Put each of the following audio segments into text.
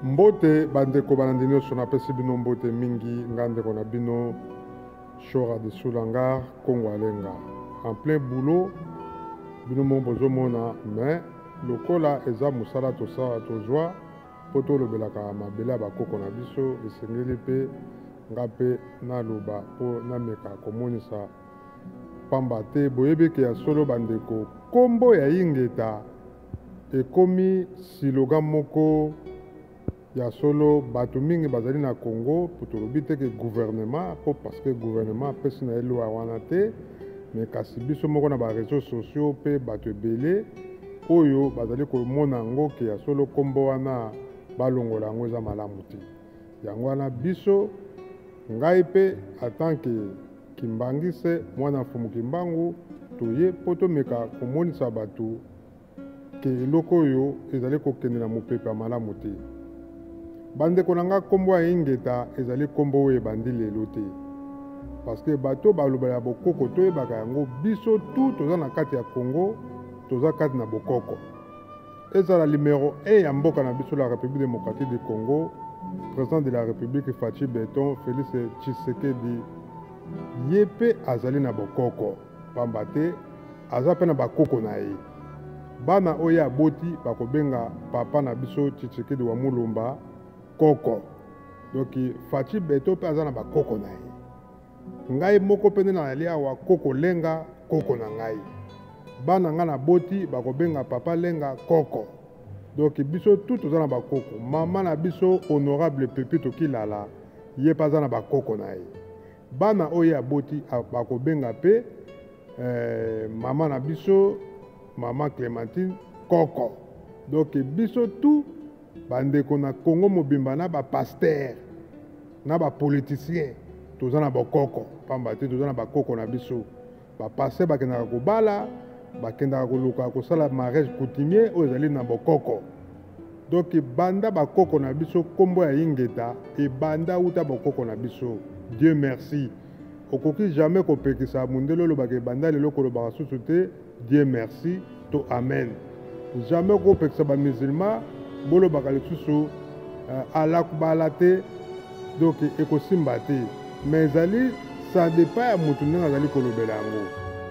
Mbote bandeko banandino sona pesi bino mbote mingi ngandeko na bino Chora de Soulangar Congo Alenga en plein boulot bino mo bozomona mais lokola eza musala tosala tozwa po tolobelaka mabele ya bakoko na biso esengeli mpe nga mpe naloba mpo nameka komonisa pamba te boyebeke ya solo bandeko kombo ya ingeta ekomi siloga moko ya solo bato mingi bazali na Congo po tolobi teke gouvernement po parce que gouvernement apesi na elwa wana te mais kasi biso moko na bareseau sociaux mpe bato ebele oyo bazali komona yango ke ya solo kombo wana balongola yango eza malamu te yango wana biso ngai mpe atanke kimbangise mwana mfumu kimbangu toye mpo tomeka komonisa bato ke eloko oyo ezali kokende na mopepe ya malamu te bandeko na nga kombo ya ingeta ezali kombo oyo ebandi lelo te parce que bato balobala ya bokoko toyebaka yango biso tu toza na kati ya Congo toza kati na bokoko ezala numéro 1 ya mboka na biso la République démocratique du Congo président de la République Fachi Beton Félix Tshisekedi ye mpe azali na bokoko pamba te aza mpe na bakoko na ye bana oyo aboti bakobenga papa na biso Tshisekedi wa Mulumba koko donc Fachi Beton mpe aza na bakoko na ye ngai moko mpe nde nazali awa koko lenga koko na ngai bana ngai na boti bakobenga papa lenga koko donc biso tu toza na bakoko mama na biso honorable Pepito Kilala ye mpe aza na bakoko na ye bana oyo aboti bakobenga mpe mama na biso mama Clémentine koko donc biso tu bandeko na Congo mobimba na bapaster na bapoliticien toza na bakoko pamba te toza na bakoko na biso bapaster bakendaka kobala bakendaka koluka kosala mariage coutumier oyo ezali na bokoko donc banda bakoko na biso kombo ya ingeta ebanda uta bakoko na biso Dieu merci okoki jamais kopekisa mundele olobaka ebanda lelo kolobaka susu te Dieu merci to amen jamais kopekisa bamusulman bolobaka lisusu alakubala te donc ekosimba te mais ezali ça dépend ya motu ndenge azali kolobela yango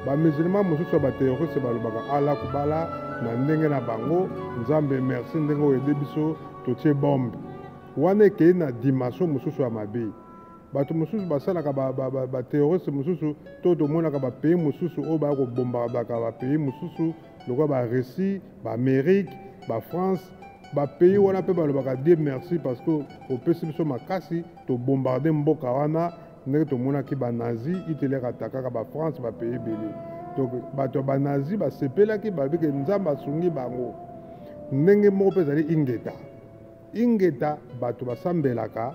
bamusulman mosusu ya baterroriste balobaka alakubala na ndenge na bango nzambe merci ndenge oyo ede biso totie bombe wana ekei na dimension mosusu ya mabe bato mosusu basalaka baterroriste mosusu to tomonaka bapays mosusu oyo baya kobombardaka bapays mosusu lokola barussie baamérique bafrance bapays wana mpe balobaka Dieu merci parce que opesi biso makasi tobombarde mboka wana ndenge tomonaki banazi iteleka atakaka bafrance bapays ebele donc bato ya banazi basepelaki babike nzambe asungi bango ndenge moko mpe ezali ingeta bato basambelaka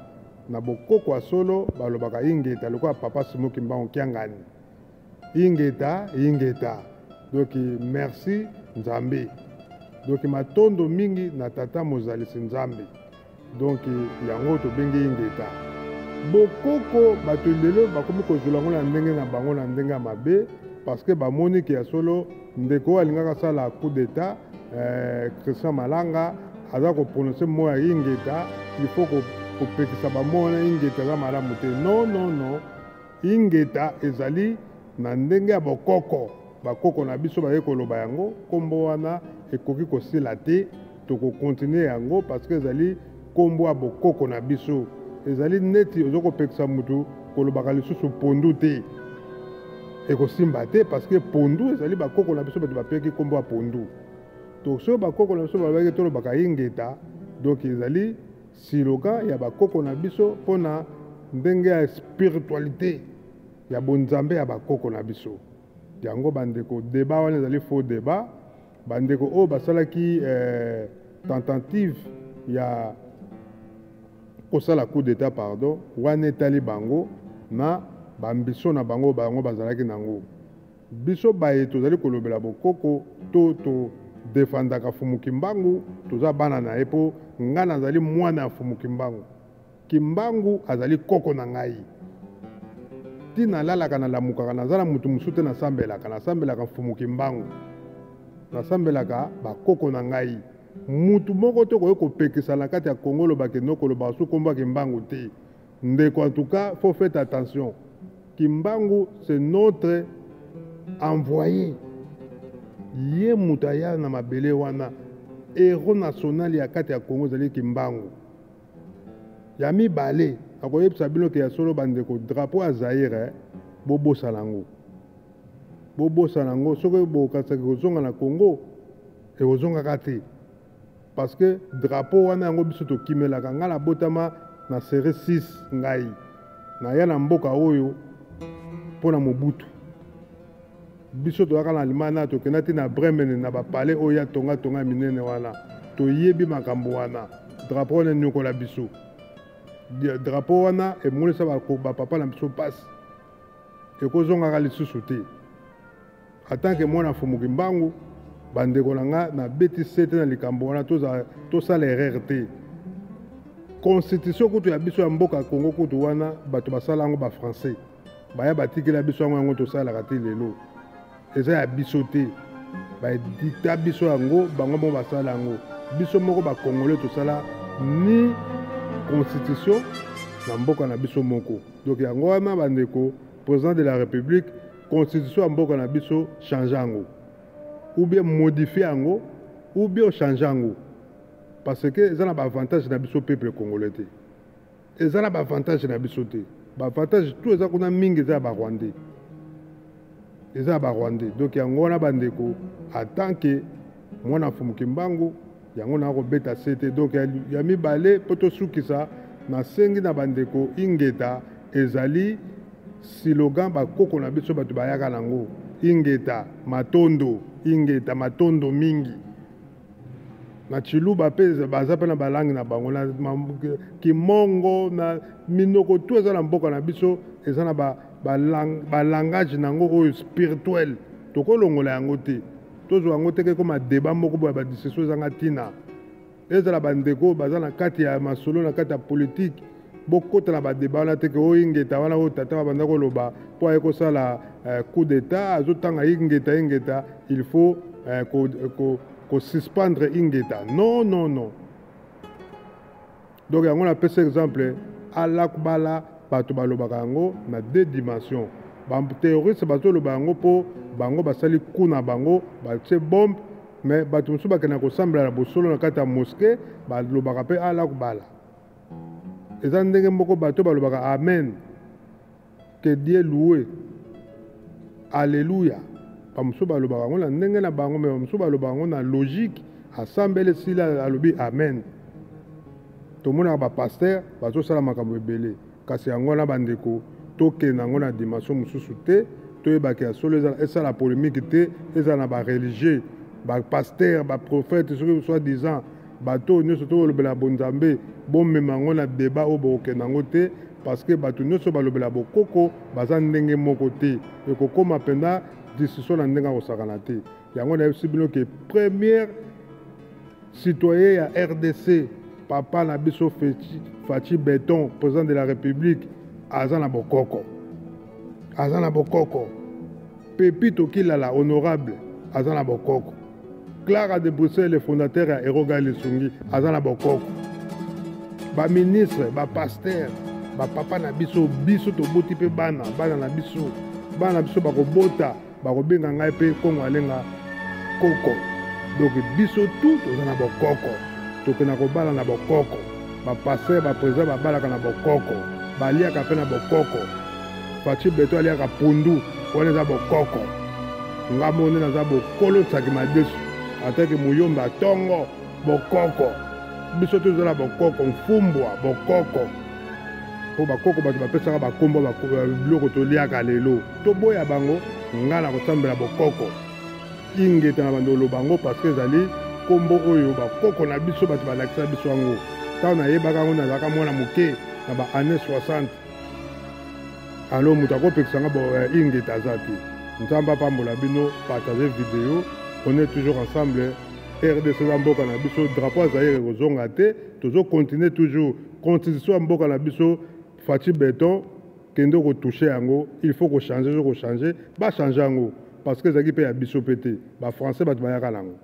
na bokoko ya solo balobaka ingeta lokola papa Simo Kimbangu Kiangani ingeta donc merci nzambe donc matondo mingi na tata mozalisi nzambe donc yango tobengi ingeta bokoko bato lelo bakomi kozula yango na ndenge na bango na ndenge ya mabe parce que bamoni ke ya solo ndeko oyo alingaka asala coup d'état Christian Malanga aza koprononce mo ya ingeta il faut kopekisa bamo wana ingeta aza malamu te non ingeta ezali na ndenge ya bokoko bakoko na biso baye koloba yango kombo wana ekoki kosila te tokokontinue yango parce que ezali kombo ya bokoko na biso ezali neti ozokopekisa mutu kolobaka lisusu pondu te ekosimba te parce que pondu ezali bakoko na biso bato bapeki kombo ya pondu donc so bakoko na biso balobaki tolobaka ingeta donc ezali siloga ya bakoko na biso mpona ndenge ya spiritualité ya bonzambe ya bakoko na biso yango bandeko débat wana ezali faux débat bandeko oyo basalaki tentative ya kosala coup d'état pardon wana etali bango na bambiso na bango bazalaki nango biso baye tozali kolobela bokoko to defandaka Fumu Kimbangu toza bana na ye mpo nga nazali mwana ya Fumu Kimbangu azali koko na ngai ti nalalaka nalamukaka naza na mutu mosusu te nasambelaka Fumu Kimbangu nasambelaka bakoko na ngai mutu moko to ko pekisa na kati ya Congo lo bakeno ko lo basu komba kimbangu te ndeko. En tout cas faut faire attention, kimbangu c'est notre envoyé ye mutaya na mabele wana héros national ya kati ya Congo zali kimbangu ya mibale akoyebisa bino ke ya solo bandeko drapeau ya Zaire bobosa nango soki bokasaki kozonga na Congo ekozongaka te parce que drapeau wana yango biso tokimelaka nga na botama na série 6 ngai naya na mboka oyo mpo na Mobutu biso toyaka na limana tokenda te na Bremen na bapale oyo ya tonga minene wana toyebi makambo wana drapeau wana enyokola biso drapeau wana emonisa bapapa na biso pasi ekozongaka lisusu te. Atanke mwana fumuki mbangu bandeko na nga na beti sete na likambo wana tosala erreur te. Constitution kutu ya biso ya mboka Congo kutu wana bato basala yango ba français baya batikela biso yango tosalaka te lelo eza ya biso te badikta biso yango bango mo basala yango biso moko ba congolais tosala ni constitution na mboka na biso moko. Donc yango wana bandeko président de la République constitution ya mboka na biso change yango ou bien modifier yango ou bien changer yango parce que eza na ba avantage na biso peuple congolais te eza na ba avantage na biso te ba avantage tout eza kuna mingi eza ba Rwandais donc yango wana bandeko en tant que mwana fumuki mbangu yango na ko beta sete donc ya mibale poto sukisa na sengi na bandeko ingeta ezali slogan bakoko na biso bato bayaka nango ingeta matondo mingi na chiluba pe baza pe na balangi na bango na kimongo na minoko tout eza na mboka na biso eza na balangage nango oyo spirituel tokolongola yango te tozwa yango te koma débat moko boya badiscussion ezanga ntina ezala bandeko baza na kati ya masolo na kati ya politique bokota na badeba wana teke oyo ingeta wana oyo tata babanda koloba mpo aye kosala coup d'état azotanga ingeta il faut suspendre ingeta non. Donc yango napesa exemple alakbala bato balobaka yango na deux dimensions baterroriste bazoloba yango mpo bango basali coup na bango batie bombe mais bato mosusu bakenda kosambela na bosolo na kati ya mosquée balobaka mpe alakbala eza ndenge moko bato balobaka amen que Dieu loué alléluia bamosusu balobaka yango na ndenge na bango mais bamosusu balobaka yango na logique asambele sila alobi amen tomonaka bapaster bazosala makambo ebele kasi yango wana bandeko tokenda yango na dimension mosusu te toyebaki ya solo esala polémique te ezala na bareligieux bapaster baprophète soki soi-disant bato nyonso tokolobela bonzambe bomema yango na débat oyo bokokenda yango te parce que bato nyonso balobela bokoko baza ndenge moko te ekokóma mpenza discussion na ndenge akosakana te yango nayebisi bino ke première citoyen ya RDC papa na biso Faci Beton président de la République aza na bokoko Pepito Kilala honorable aza na bokoko Clara de Bruxelles le fondateur ya Eroga Lesungi aza na bokoko baministre bapaster bapapa na biso toboti mpe bana na biso bakobota bakobenga ngai mpe kongo alenga koko. Donc biso tout toza na bokoko tokenda kobala na bokoko bapaster baprésident babalaka na bokoko baliaka mpe na bokoko Faci Beton aliaka pundu wana eza bokoko nga mone naza bokolo tsaki madesu atake muyomba tongo bokoko biso tozala bokoko mfumbwa bokoko po bakoko bato bapesaka bakombo biloko toliaka lelo toboya bango nga na kosambela bokoko ingeta na bandolo bango parce que ezali kombo oyo bakoko na biso bato balakisa biso yango ntango nayebaka yango nazalaka mwana moke na baannée 60 alo moto akopekisanga ingeta aza te. Nzamba pambola bino partager vidéo. On est toujours ensemble. RDC mboka na biso drapeau Zaire kozonga te tozo continuer toujours constitution mboka na biso Faci Beton kendo ko toucher yango il faut ko changer ba changer yango parce que zaki pe ya biso pété ba français ba bayaka nango.